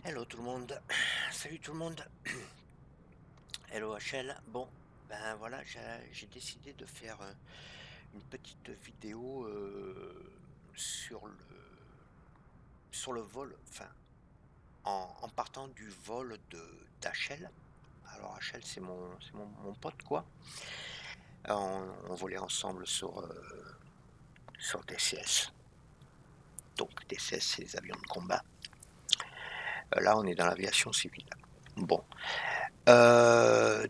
Hello tout le monde, salut tout le monde, hello HL. Bon, ben voilà, j'ai décidé de faire une petite vidéo sur le vol, enfin en partant du vol de d'HL. Alors HL c'est mon pote quoi. On volait ensemble sur DCS. Donc DCS c'est les avions de combat. Là on est dans l'aviation civile. Bon. HL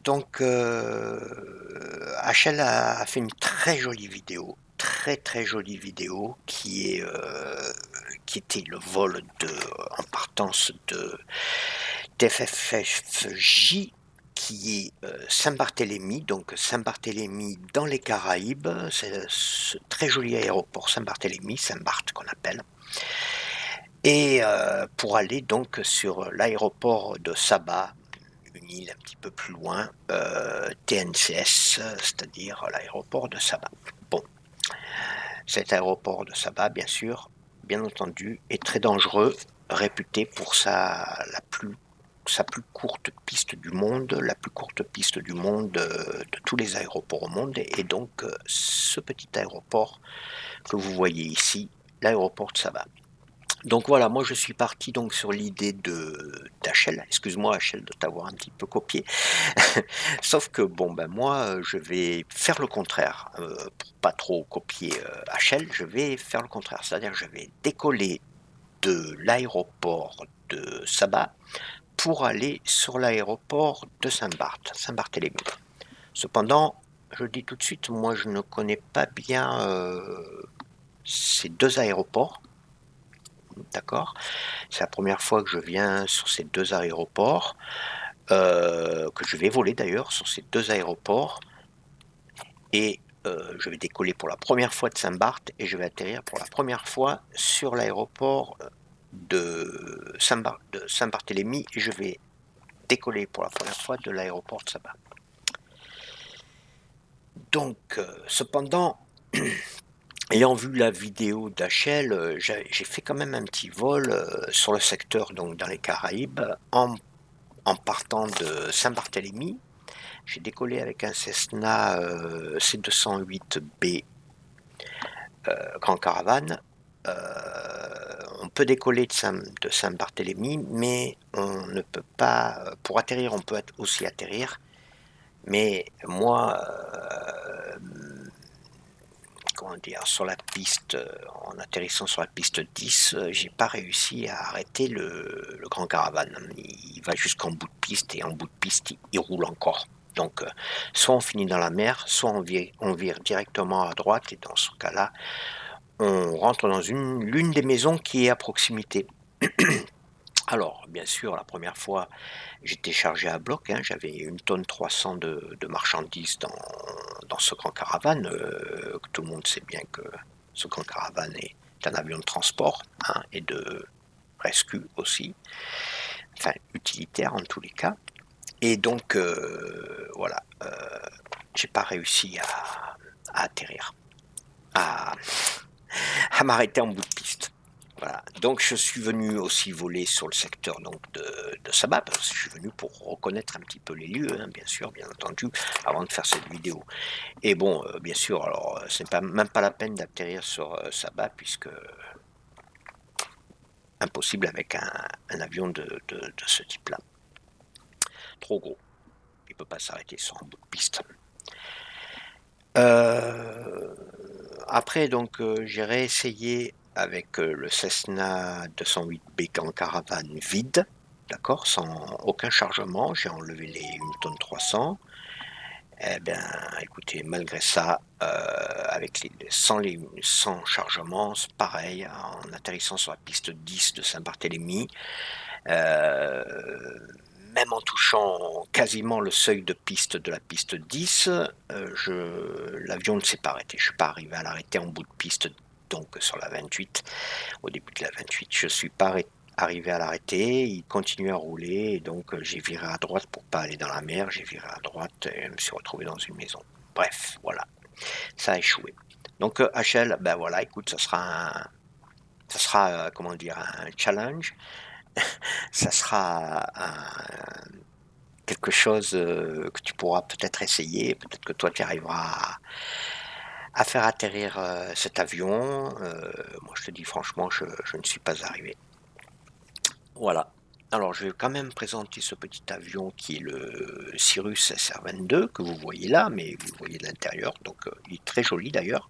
a fait une très jolie vidéo, très, très jolie vidéo qui était le vol en partance de d'FFFJ qui est, Saint-Barthélemy, donc Saint-Barthélemy dans les Caraïbes. C'est ce très joli aéroport Saint-Barthélemy, Saint-Barth qu'on appelle et pour aller donc sur l'aéroport de Sabha, une île un petit peu plus loin, TNCS, c'est-à-dire l'aéroport de Sabha. Bon, cet aéroport de Sabha, bien entendu, est très dangereux, réputé pour sa plus courte piste du monde, la plus courte piste du monde de tous les aéroports au monde, et donc ce petit aéroport que vous voyez ici, l'aéroport de Sabha. Donc voilà, moi je suis parti donc sur l'idée de d'HL. Excuse-moi HL de t'avoir un petit peu copié. Sauf que bon, ben moi, je vais faire le contraire, pour pas trop copier, HL, je vais faire le contraire. C'est-à-dire je vais décoller de l'aéroport de Sabha pour aller sur l'aéroport de Saint-Barthélemy. Cependant, je dis tout de suite, moi je ne connais pas bien, ces 2 aéroports, d'accord? C'est la première fois que je viens sur ces 2 aéroports, que je vais voler d'ailleurs sur ces 2 aéroports et je vais décoller pour la première fois de Saint-Barth et je vais atterrir pour la première fois sur l'aéroport, de Saint-Barthélemy et je vais décoller pour la première fois de l'aéroport de Saint-Barth. Donc cependant, ayant vu la vidéo d'HL, j'ai fait quand même un petit vol, sur le secteur donc dans les Caraïbes en partant de Saint-Barthélemy. J'ai décollé avec un Cessna, C208B, Grand Caravane. On peut décoller de Saint-Barthélemy, mais on ne peut pas, pour atterrir, on peut aussi atterrir, mais moi, comment dire? Sur la piste, en atterrissant sur la piste 10, j'ai pas réussi à arrêter le Grand Caravane. Il va jusqu'en bout de piste et en bout de piste, il roule encore. Donc, soit on finit dans la mer, soit on vire directement à droite et dans ce cas-là, on rentre dans l'une des maisons qui est à proximité. Alors, bien sûr, la première fois, j'étais chargé à bloc, hein, j'avais 1 tonne 300 de marchandises dans ce Grand Caravane, que tout le monde sait bien que ce Grand Caravane est un avion de transport, hein, et de rescue aussi, enfin utilitaire en tous les cas. Et donc, voilà, j'ai pas réussi à atterrir, à à m'arrêter en bout de piste. Voilà, donc je suis venu aussi voler sur le secteur donc de Sabah, parce que je suis venu pour reconnaître un petit peu les lieux, hein, bien sûr, bien entendu, avant de faire cette vidéo. Et bon, bien sûr, alors, c'est pas même pas la peine d'atterrir sur, Sabah puisque impossible avec un avion de ce type-là. Trop gros, il peut pas s'arrêter sur un bout de piste. Heu, Après donc, j'ai réessayé avec, le Cessna 208B en caravane vide, d'accord? Sans aucun chargement, j'ai enlevé les 1 tonne 300. Et bien, écoutez, malgré ça, avec sans chargement, c'est pareil, en atterrissant sur la piste 10 de Saint-Barthélemy, même en touchant quasiment le seuil de piste de la piste 10, l'avion ne s'est pas arrêté. Je ne suis pas arrivé à l'arrêter en bout de piste, donc sur la 28. Au début de la 28, je ne suis pas arrivé à l'arrêter. Il continuait à rouler, et donc j'ai viré à droite pour pas aller dans la mer. J'ai viré à droite et je me suis retrouvé dans une maison. Bref, voilà, ça a échoué. Donc HL, ben voilà, écoute, ça sera comment dire, un challenge. ça sera quelque chose que tu pourras peut-être essayer. Peut-être que toi, tu arriveras à faire atterrir cet avion. Moi, je te dis franchement, je ne suis pas arrivé. Voilà. Alors, je vais quand même présenter ce petit avion qui est le Cirrus SR-22 que vous voyez là, mais vous le voyez de l'intérieur, donc il est très joli d'ailleurs.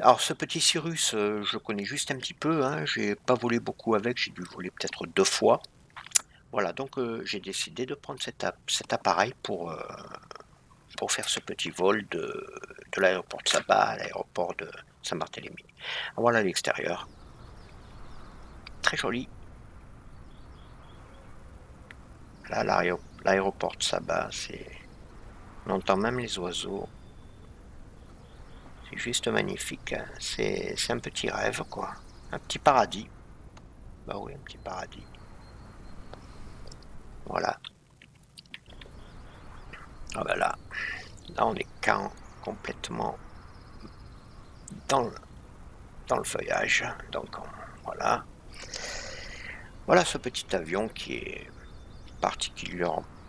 Alors, ce petit Cirrus, je connais juste un petit peu, hein, j'ai pas volé beaucoup avec, j'ai dû voler peut-être 2 fois. Voilà, donc j'ai décidé de prendre cet appareil pour faire ce petit vol de l'aéroport de Saba à l'aéroport de Saint-Barthélemy. Voilà l'extérieur, très joli. Là, l'aéroport de Saba, on entend même les oiseaux. C'est juste magnifique, hein. C'est un petit rêve, quoi. Un petit paradis. Bah oui, un petit paradis. Voilà. Ah bah là on est complètement dans le, dans le feuillage. Donc voilà. Voilà ce petit avion qui est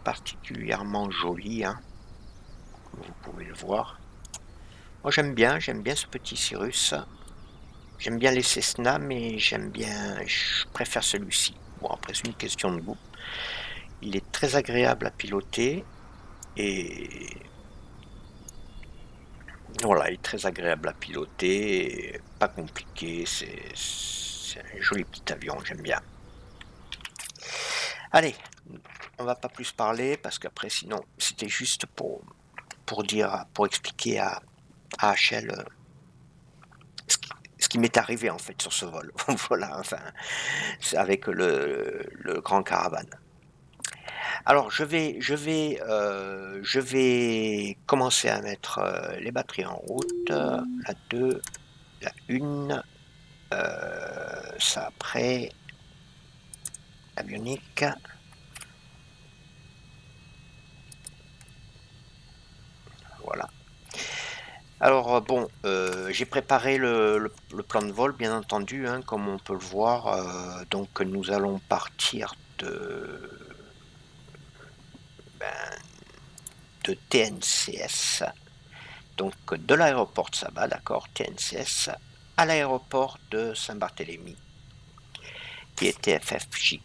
particulièrement joli, hein, comme vous pouvez le voir. Moi j'aime bien ce petit Cirrus. J'aime bien les Cessna, mais je préfère celui-ci. Bon, après c'est une question de goût. Il est très agréable à piloter et voilà, il est très agréable à piloter, pas compliqué, c'est un joli petit avion, j'aime bien. Allez, on va pas plus parler parce qu'après sinon c'était juste pour expliquer à HL ce qui m'est arrivé en fait sur ce vol. Voilà, enfin, c'est avec le grand caravane. Alors je vais commencer à mettre les batteries en route. La 2, la 1, ça après, l'avionique. Voilà. Alors bon, j'ai préparé le plan de vol, bien entendu, hein, comme on peut le voir. Donc nous allons partir ben, de TNCS, donc de l'aéroport de Saba, d'accord, TNCS, à l'aéroport de Saint-Barthélemy, qui est TFFJ,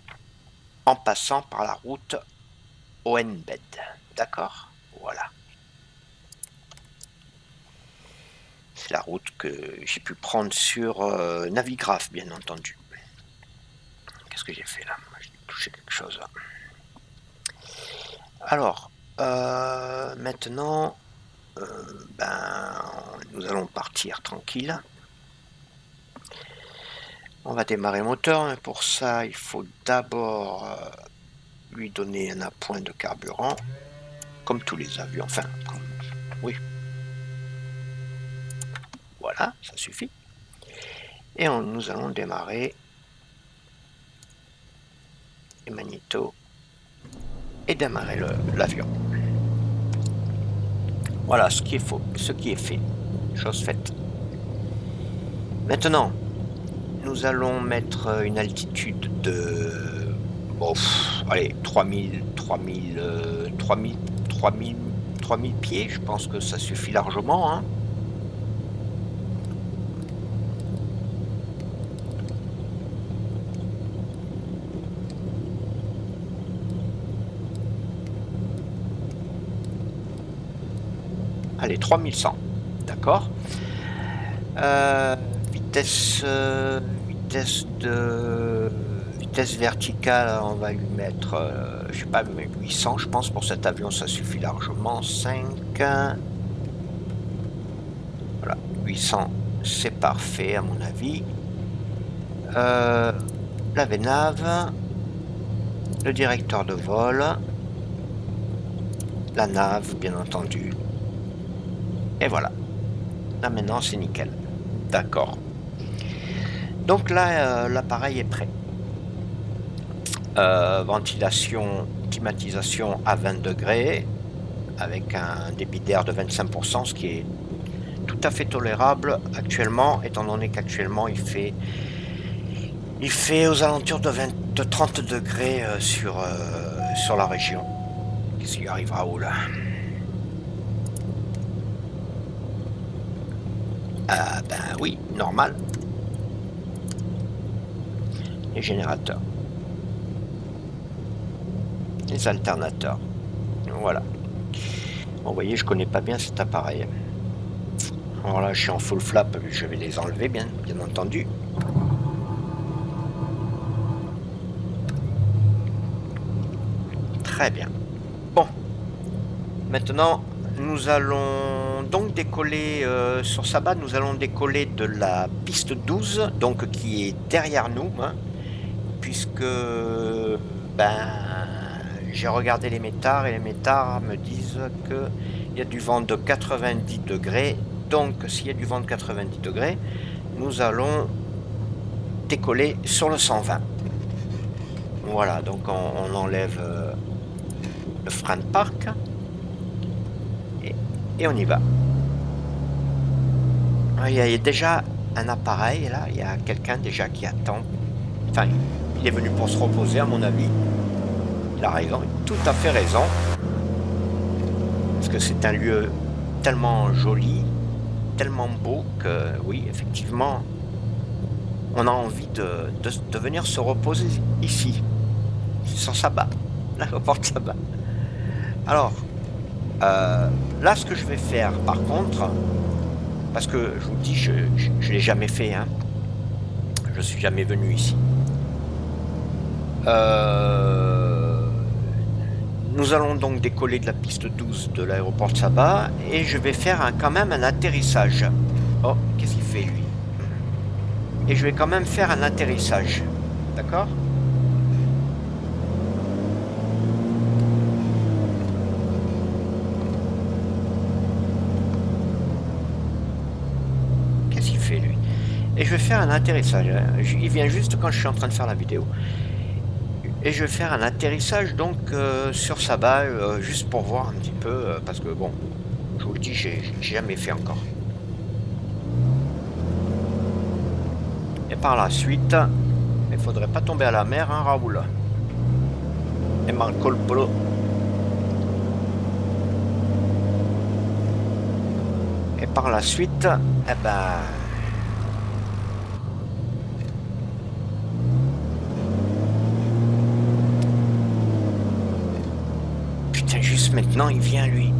en passant par la route Oenbed, d'accord, voilà. C'est la route que j'ai pu prendre sur Navigraph, bien entendu. Qu'est-ce que j'ai fait là? J'ai touché quelque chose là. Alors, maintenant, ben, nous allons partir tranquille. On va démarrer le moteur, mais pour ça, il faut d'abord lui donner un appoint de carburant, comme tous les avions. Enfin, oui. Voilà, ça suffit. Et nous allons démarrer les magnétos et démarrer l'avion. Voilà ce qui est fait. Chose faite. Maintenant, nous allons mettre une altitude de bon, allez, 3000 pieds, je pense que ça suffit largement, hein. Allez, 3100, d'accord. Vitesse vitesse verticale, on va lui mettre, je sais pas, 800, je pense, pour cet avion, ça suffit largement. 5, voilà, 800, c'est parfait à mon avis. La VNAV, le directeur de vol, la nav, bien entendu. Et voilà. Là maintenant, c'est nickel. D'accord. Donc là, l'appareil est prêt. Ventilation, climatisation à 20 degrés, avec un débit d'air de 25%, ce qui est tout à fait tolérable actuellement, étant donné qu'actuellement il fait Il fait aux alentours de 30 degrés sur la région. Qu'est-ce qui arrivera où là? Ah ben oui, normal. Les générateurs. Les alternateurs. Voilà. Bon, vous voyez, je connais pas bien cet appareil. Alors là, je suis en full flap, je vais les enlever, bien entendu. Très bien. Bon. Maintenant, nous allons donc décoller sur Sabah, nous allons décoller de la piste 12, donc qui est derrière nous, hein, puisque ben, j'ai regardé les métars et les métars me disent qu'il y a du vent de 90 degrés. Donc, s'il y a du vent de 90 degrés, nous allons décoller sur le 120. Voilà, donc on enlève le frein de parc et on y va. Il y a déjà un appareil là, il y a quelqu'un déjà qui attend. Enfin, il est venu pour se reposer à mon avis. Il a raison, tout à fait raison. Parce que c'est un lieu tellement joli, tellement beau que oui, effectivement, on a envie de venir se reposer ici, sur Sabah, l'aéroport de Sabah. Alors, là, ce que je vais faire, par contre, parce que je vous dis, je ne l'ai jamais fait, hein. Je suis jamais venu ici. Nous allons donc décoller de la piste 12 de l'aéroport de Sabah et je vais faire quand même un atterrissage. Oh, qu'est-ce qu'il fait lui? Et je vais quand même faire un atterrissage. D'accord? Qu'est-ce qu'il fait lui? Et je vais faire un atterrissage. Il vient juste quand je suis en train de faire la vidéo. Et je vais faire un atterrissage donc sur Sabah, juste pour voir un petit peu, parce que bon, je vous le dis, j'ai jamais fait encore. Et par la suite, il faudrait pas tomber à la mer, hein, Raoul. Et Marco le Polo. Et par la suite, eh ben... Putain, juste maintenant, il vient, lui.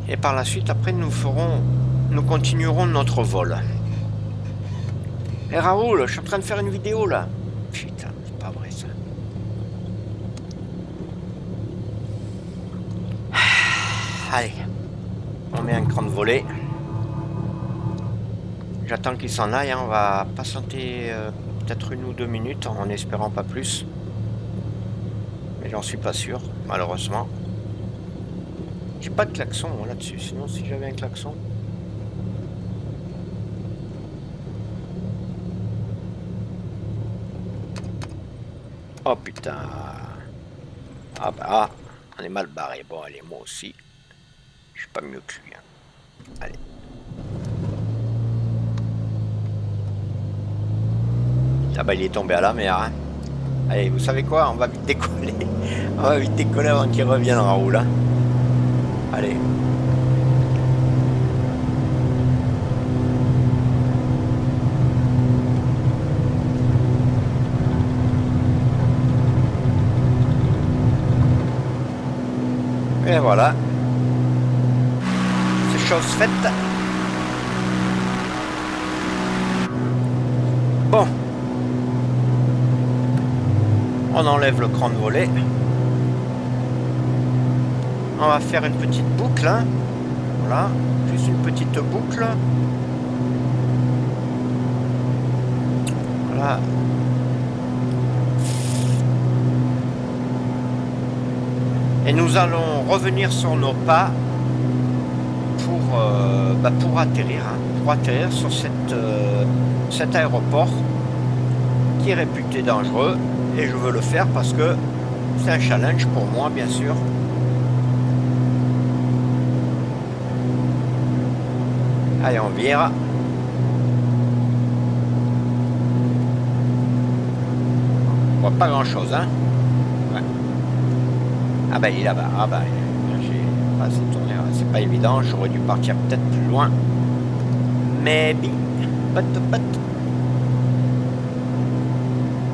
Et par la suite, après, nous continuerons notre vol. Et Raoul, je suis en train de faire une vidéo, là. Putain, c'est pas vrai, ça. Allez. On met un cran de volée. J'attends qu'il s'en aille, hein. On va patienter peut-être 1 ou 2 minutes en espérant pas plus. Mais j'en suis pas sûr, malheureusement. J'ai pas de klaxon là-dessus, sinon si j'avais un klaxon... Oh putain. Ah bah, on est mal barré. Bon, allez, moi aussi. Je suis pas mieux que lui. Hein. Allez. Ah bah, il est tombé à la mer. Hein. Allez, vous savez quoi? On va vite décoller. On va vite décoller avant qu'il revienne, Raoul. Hein. Allez. Et voilà. C'est chose faite. Bon. On enlève le cran de volet. On va faire une petite boucle. Hein. Voilà. Juste une petite boucle. Voilà. Et nous allons revenir sur nos pas pour atterrir, hein, sur cet aéroport qui est réputé dangereux. Et je veux le faire parce que c'est un challenge pour moi, bien sûr. Allez, on vire. voit pas grand chose, hein. Ouais. Ah bah il est là-bas. Ah bah j'ai pas assez tourné, c'est pas évident, j'aurais dû partir peut-être plus loin. Maybe. But.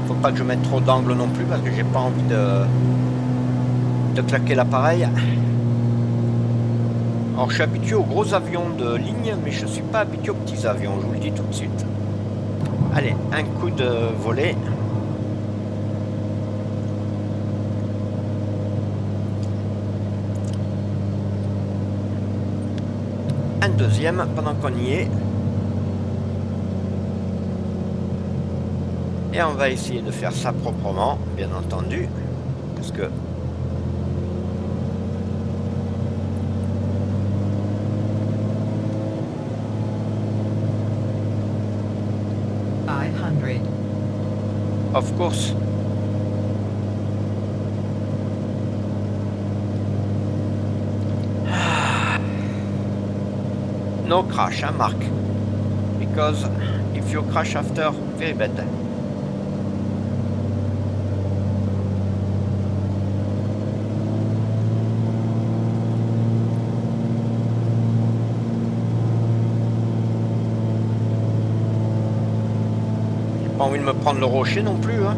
Faut pas que je mette trop d'angle non plus parce que j'ai pas envie de claquer l'appareil. Alors je suis habitué aux gros avions de ligne, mais je suis pas habitué aux petits avions, je vous le dis tout de suite. Allez, un coup de volet. Un deuxième pendant qu'on y est. Et on va essayer de faire ça proprement, bien entendu, parce que of course. No crash, hein, Marc? Because if you crash after, very bad. J'ai pas envie de me prendre le rocher non plus, hein.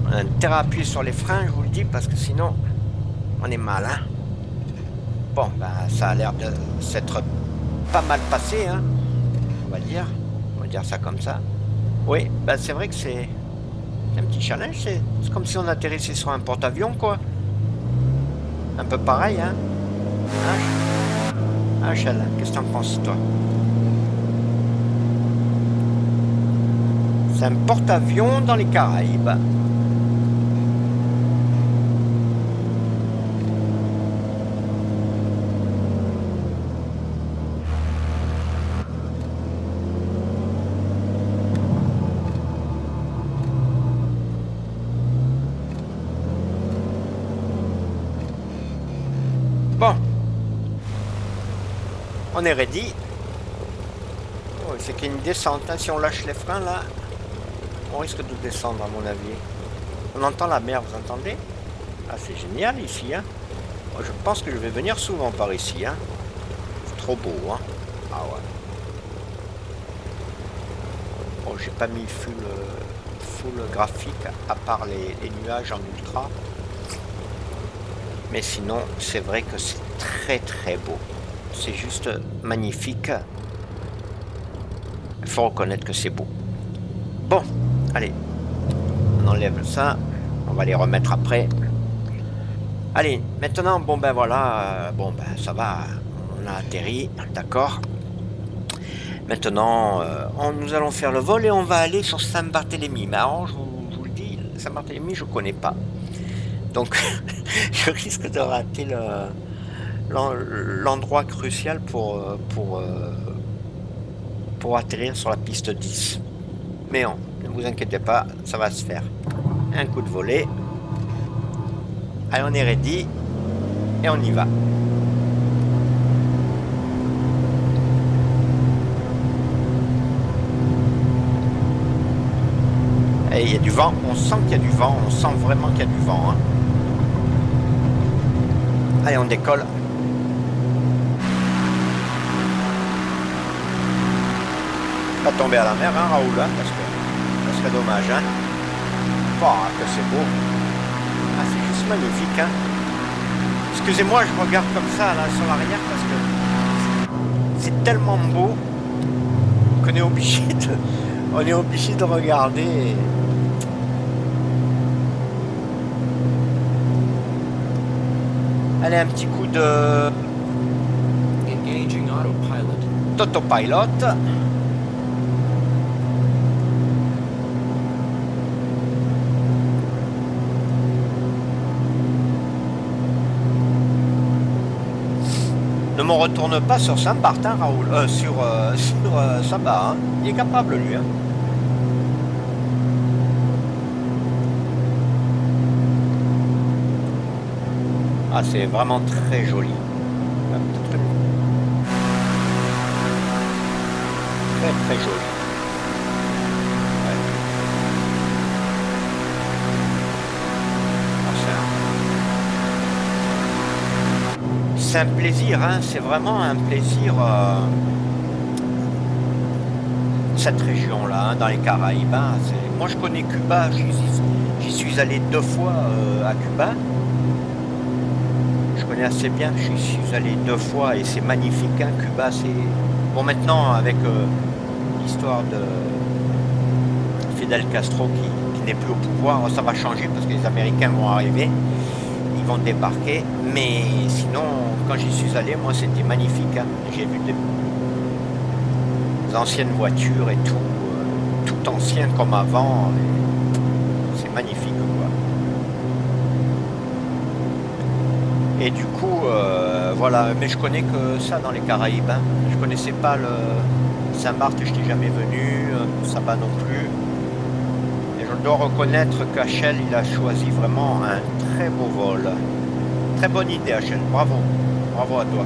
On a intérêt à appuyer sur les freins, je vous le dis, parce que sinon, on est mal, hein. Bon, ben, ça a l'air de s'être pas mal passé, hein, on va dire. On va dire ça comme ça. Oui, ben c'est vrai que c'est un petit challenge, c'est comme si on atterrissait sur un porte-avions, quoi. Un peu pareil, hein. Hein, Chel, qu'est-ce que t'en penses, toi? C'est un porte-avions dans les Caraïbes. Bon. On est ready. Oh, c'est qu'il y a une descente, hein. Si on lâche les freins, là, on risque de descendre, à mon avis. On entend la mer, vous entendez? Ah, c'est génial ici, hein. Moi, je pense que je vais venir souvent par ici, hein. C'est trop beau, hein. Ah ouais. Bon, j'ai pas mis full graphique, à part les nuages en ultra. Mais sinon, c'est vrai que c'est très très beau. C'est juste magnifique. Il faut reconnaître que c'est beau. Bon, allez. On enlève ça. On va les remettre après. Allez, maintenant, bon ben voilà. Bon ben ça va. On a atterri. D'accord. Maintenant, nous allons faire le vol et on va aller sur Saint-Barthélemy. Mais alors, je vous le dis, Saint-Barthélemy, je ne connais pas. Donc, je risque de rater l'endroit crucial pour atterrir sur la piste 10. Mais non, ne vous inquiétez pas, ça va se faire. Un coup de volet. Allez, on est ready. Et on y va. Et il y a du vent, on sent qu'il y a du vent, on sent vraiment qu'il y a du vent, hein. Allez, on décolle. Pas tomber à la mer, hein, Raoul, hein, parce que ça serait dommage, hein. Oh, que c'est beau. Ah, c'est juste magnifique, hein. Excusez-moi, je regarde comme ça, là, sur l'arrière, parce que c'est tellement beau qu'on est obligé de regarder. Allez, un petit coup de... Engaging autopilot. d'autopilot. Ne me retourne pas sur Saint-Barth, hein, Raoul. Sur Saba, hein. Il est capable, lui, hein. Ah, c'est vraiment très joli. Ah, très, très, très joli. Ouais. Ah, c'est un plaisir, hein, c'est vraiment un plaisir, cette région-là, hein, dans les Caraïbes. Hein, moi, je connais Cuba, j'y suis allé 2 fois à Cuba. Je connais assez bien, je suis allé 2 fois et c'est magnifique. Hein, Cuba, c'est... Bon, maintenant, avec l'histoire de Fidel Castro qui n'est plus au pouvoir, ça va changer parce que les Américains vont arriver, ils vont débarquer. Mais sinon, quand j'y suis allé, moi, c'était magnifique. Hein. J'ai vu des anciennes voitures et tout, tout ancien comme avant. C'est magnifique, quoi. Et du coup, voilà. Mais je connais que ça dans les Caraïbes. Hein. Je connaissais pas le Saint-Barth, je n'étais jamais venu, Saba non plus. Et je dois reconnaître qu'HL, il a choisi vraiment un très beau vol. Très bonne idée, HL. Bravo. Bravo à toi.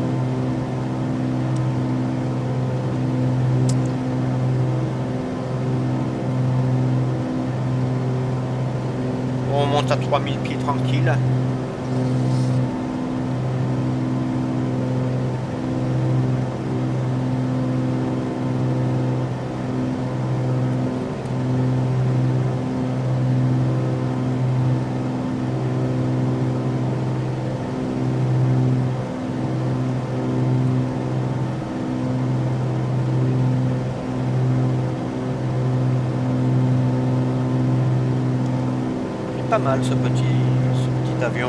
On monte à 3000 pieds tranquille. C'est pas mal ce petit avion.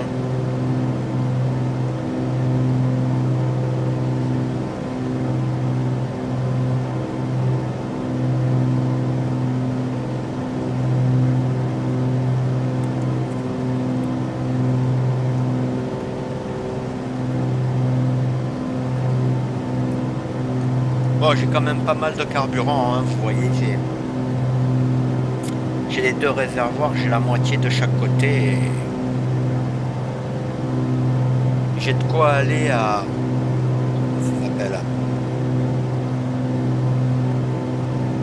Bon, j'ai quand même pas mal de carburant, hein, vous voyez, j'ai les 2 réservoirs, j'ai la moitié de chaque côté. Et j'ai de quoi aller à... Comment ça s'appelle?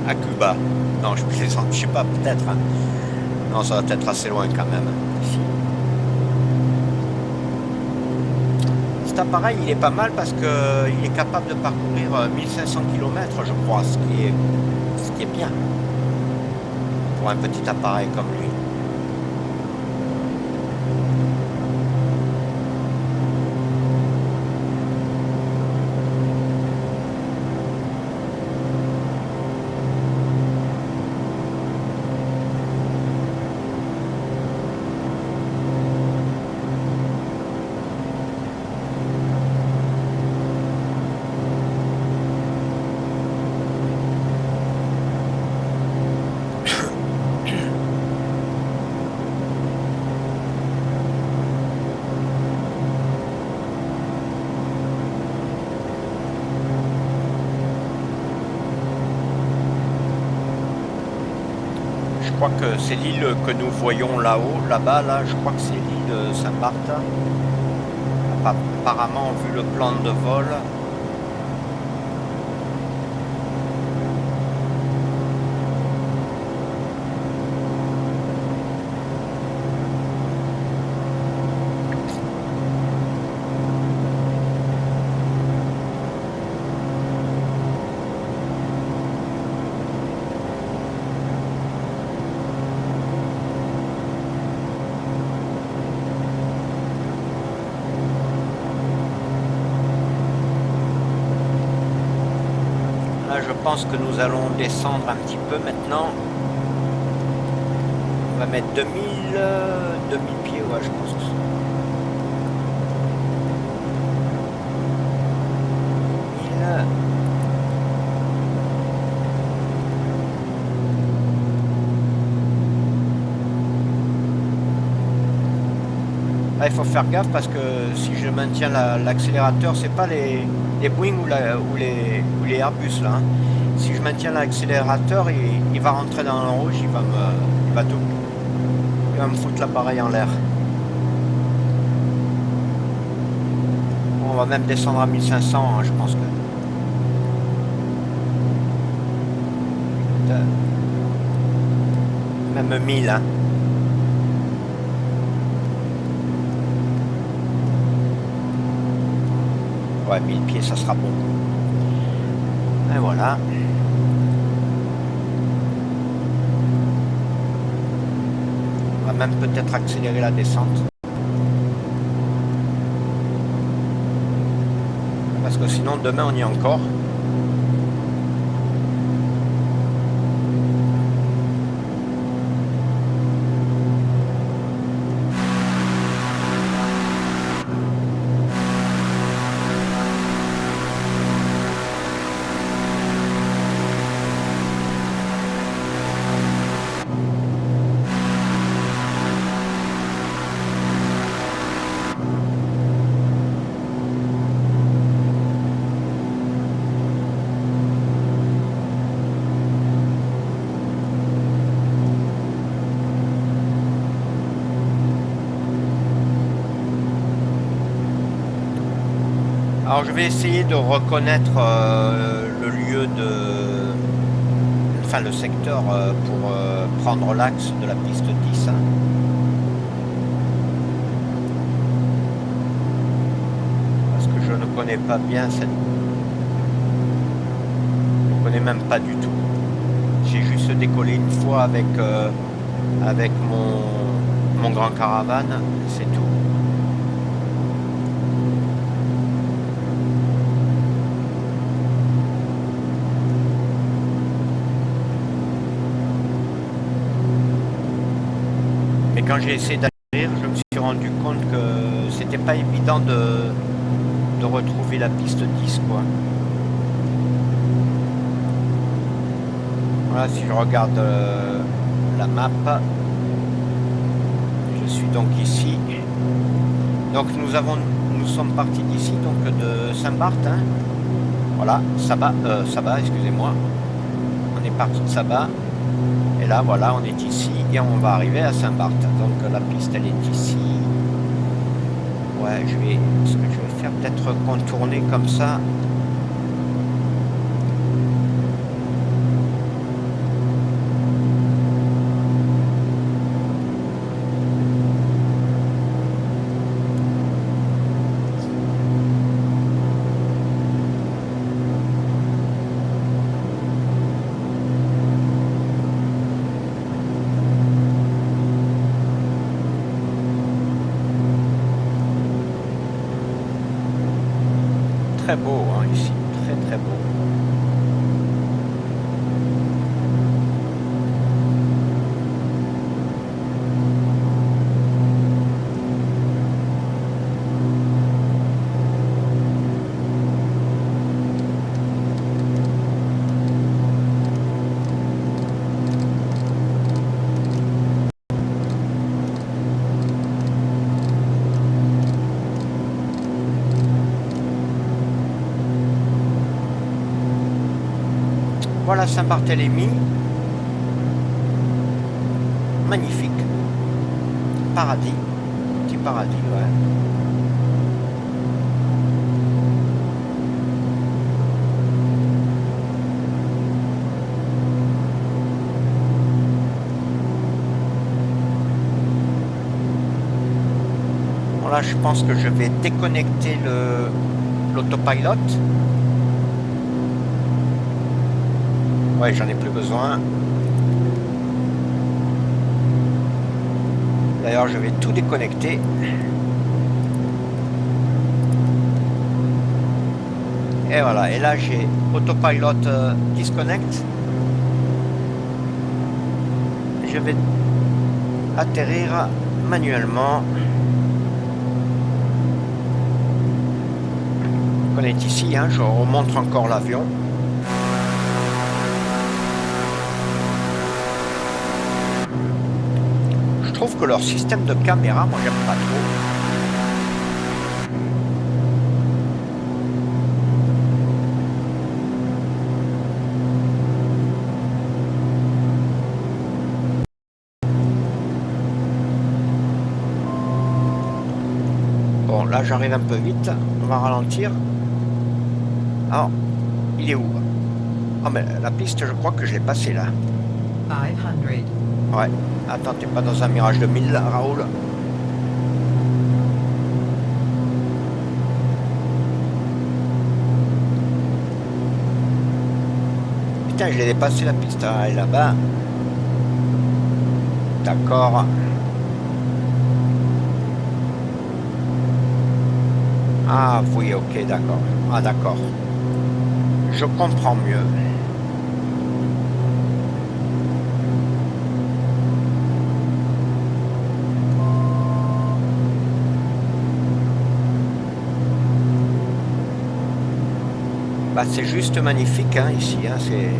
À Cuba. Non, je plaisante, je sais pas, peut-être. Hein. Non, ça va être assez loin quand même. Ici. Cet appareil, il est pas mal parce que il est capable de parcourir 1500 km, je crois, ce qui est bien pour un petit appareil comme lui. Je crois que c'est l'île que nous voyons là-haut, là-bas, là, je crois que c'est l'île Saint-Barth. Apparemment, vu le plan de vol. Là, je pense que nous allons descendre un petit peu maintenant. On va mettre 2000 pieds, ouais, je pense que c'est 1000. Là, il faut faire gaffe parce que si je maintiens l'accélérateur, c'est pas les Boeing ou les Airbus là. Hein. Si je maintiens l'accélérateur, il va rentrer dans le rouge, il va me foutre l'appareil en l'air. On va même descendre à 1500, hein, je pense que... Même 1000, hein. Ouais, 1000 pieds, ça sera bon. Et voilà. On va même peut-être accélérer la descente. Parce que sinon, demain, on y est encore. Alors je vais essayer de reconnaître le lieu de... Enfin le secteur pour prendre l'axe de la piste 10. Hein. Parce que je ne connais pas bien cette... Je ne connais même pas du tout. J'ai juste décollé une fois avec mon grand caravane, c'est tout. Mais quand j'ai essayé d'atterrir, je me suis rendu compte que c'était pas évident de retrouver la piste 10, quoi. Voilà, si je regarde la map, je suis donc ici. Donc nous sommes partis d'ici, donc de Saint-Barth. Hein. Voilà, Saba, excusez-moi. On est parti de Saba. Et là, voilà, on est ici et on va arriver à Saint-Barth. Donc la piste, elle est ici. Ouais, ce que je vais faire, peut-être contourner comme ça. Très beau hein, ici, très très beau. Voilà Saint-Barthélemy. Magnifique. Paradis. Petit paradis, ouais. Bon là, je pense que je vais déconnecter l'autopilote. Ouais, j'en ai plus besoin. D'ailleurs, je vais tout déconnecter. Et voilà, et là j'ai autopilot disconnect. Je vais atterrir manuellement. On est ici, hein, je remonte encore l'avion. Je trouve que leur système de caméra, moi j'aime pas trop. Bon, là j'arrive un peu vite. On va ralentir. Alors, il est où? Ah mais la piste, je crois que je l'ai passée là. 500. Ouais. Attends, t'es pas dans un Mirage 2000 là, Raoul? Putain, je l'ai dépassé la piste. Ah, elle est là-bas. D'accord. Ah oui, ok, d'accord. Ah d'accord. Je comprends mieux. Bah, c'est juste magnifique hein, ici. Hein, c'est...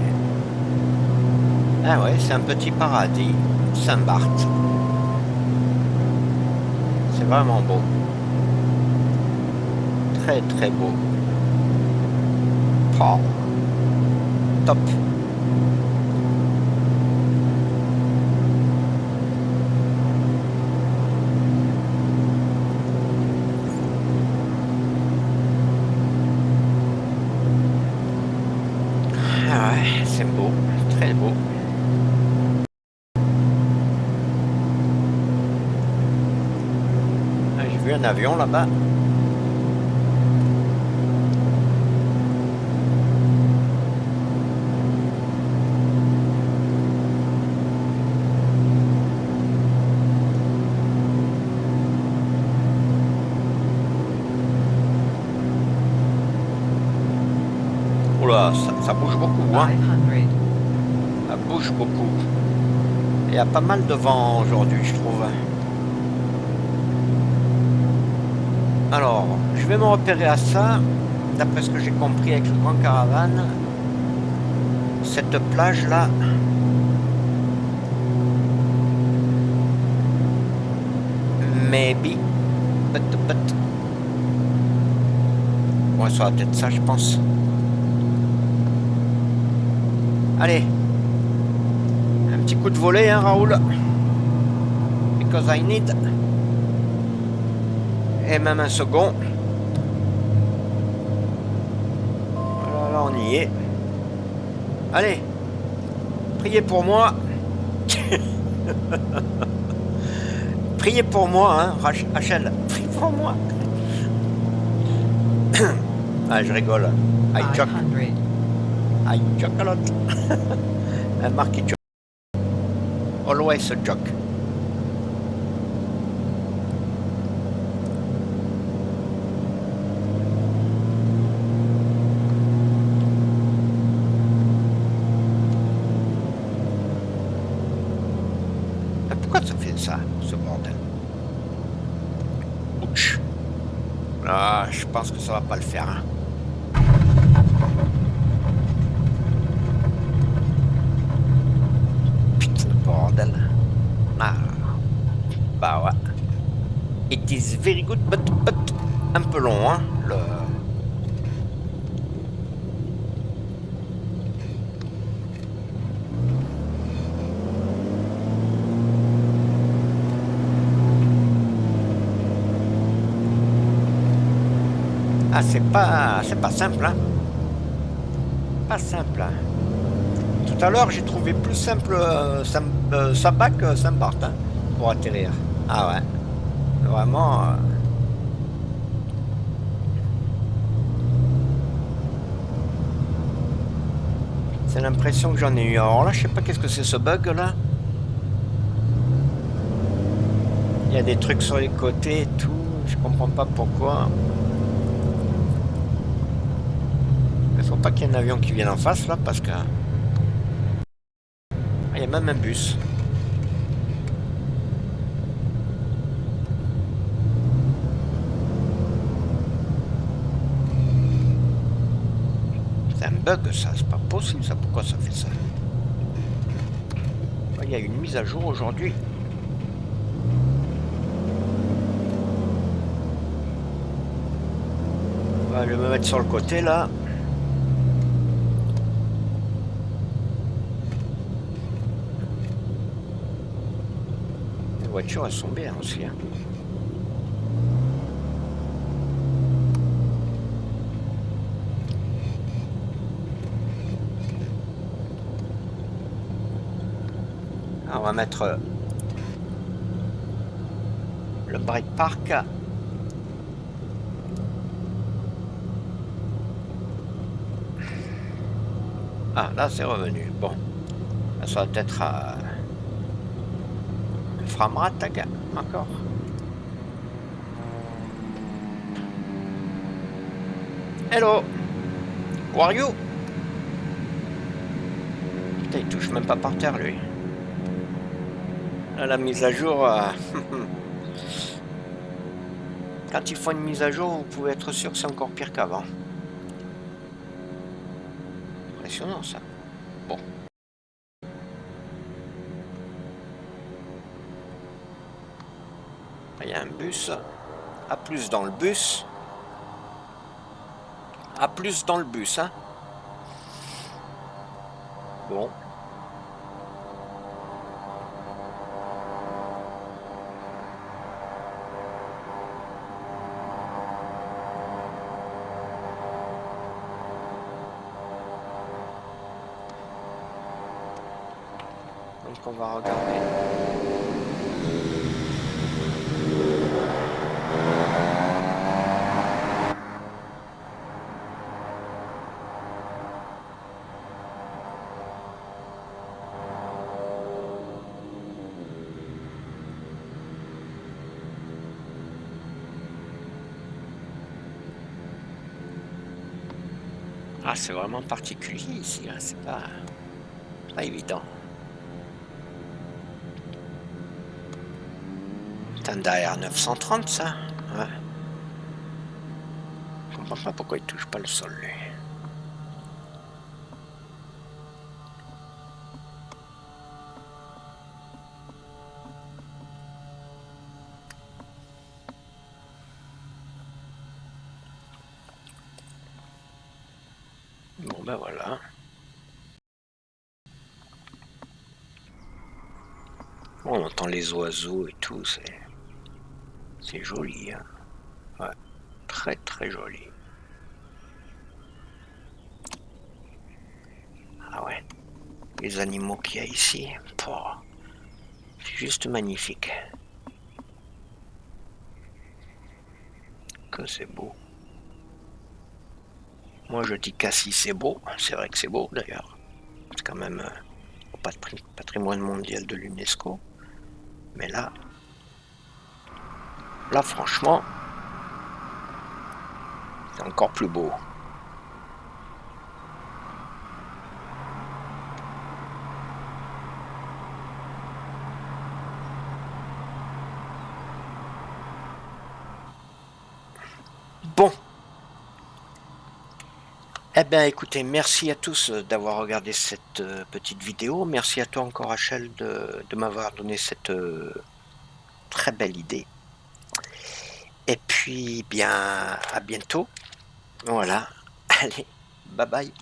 Ah ouais, c'est un petit paradis. Saint-Barth. C'est vraiment beau. Très très beau. Oh. Top. Ah ouais, c'est beau. Très beau. Ah, j'ai vu un avion là-bas. Oula, ça bouge beaucoup, hein. 500. Ça bouge beaucoup. Il y a pas mal de vent aujourd'hui, je trouve. Alors, je vais me repérer à ça. D'après ce que j'ai compris avec le Grand Caravane, cette plage-là, maybe, but. Ouais, ça va peut-être ça, je pense. Allez, un petit coup de volet, hein, Raoul. Because I need. Et même un second. Voilà, là, on y est. Allez, priez pour moi. Priez pour moi, hein, Rachel. Priez pour moi. Ah, je rigole. I joke. 500. I joke a lot. Mark, joke. Always a joke. Pourquoi ça fait ça, ce bordel? Ouch. Ah, je pense que ça va pas le faire. Hein. Putain, bordel. Ah. Bah ouais. It is very good, but un peu long, hein, le... Ah, c'est pas simple, hein. Pas simple, hein. Tout à l'heure, j'ai trouvé plus simple Sabac que Saint-Barth, hein, pour atterrir. Ah ouais. Vraiment... C'est l'impression que j'en ai eu. Alors là, je sais pas qu'est-ce que c'est ce bug là. Il y a des trucs sur les côtés et tout. Je comprends pas pourquoi. Il faut pas qu'il y ait un avion qui vienne en face là parce que... Ah, il y a même un bus. C'est un bug ça, c'est pas possible ça. Pourquoi ça fait ça? Il y a une mise à jour aujourd'hui. Je vais me mettre sur le côté là. Les voitures elles sont bien aussi. Hein. mettre le break park. Ah, là, c'est revenu. Bon, là, ça va être un framerate, encore. Hello, how are you? Putain, il touche même pas par terre, lui. Là, la mise à jour... Quand ils font une mise à jour, vous pouvez être sûr que c'est encore pire qu'avant. Impressionnant, ça. Bon. Il y a un bus. À plus dans le bus. À plus dans le bus, hein. Bon. Donc on va regarder. Ah, c'est vraiment particulier ici, hein. C'est pas évident. C'est un derrière 930, ça. Ouais. Je comprends pas pourquoi il touche pas le sol, lui. Bon, ben voilà. Bon, on entend les oiseaux et tout, c'est joli, hein. Ouais, très très joli. Ah ouais, les animaux qu'il y a ici, c'est juste magnifique. Que c'est beau. Moi je dis qu'Assis c'est beau, c'est vrai que c'est beau d'ailleurs. C'est quand même patrimoine mondial de l'UNESCO. Mais là franchement, c'est encore plus beau. Bon. Eh bien écoutez, merci à tous d'avoir regardé cette petite vidéo. Merci à toi encore Rachel de m'avoir donné cette très belle idée. Et puis bien à bientôt. Voilà. Allez, bye bye.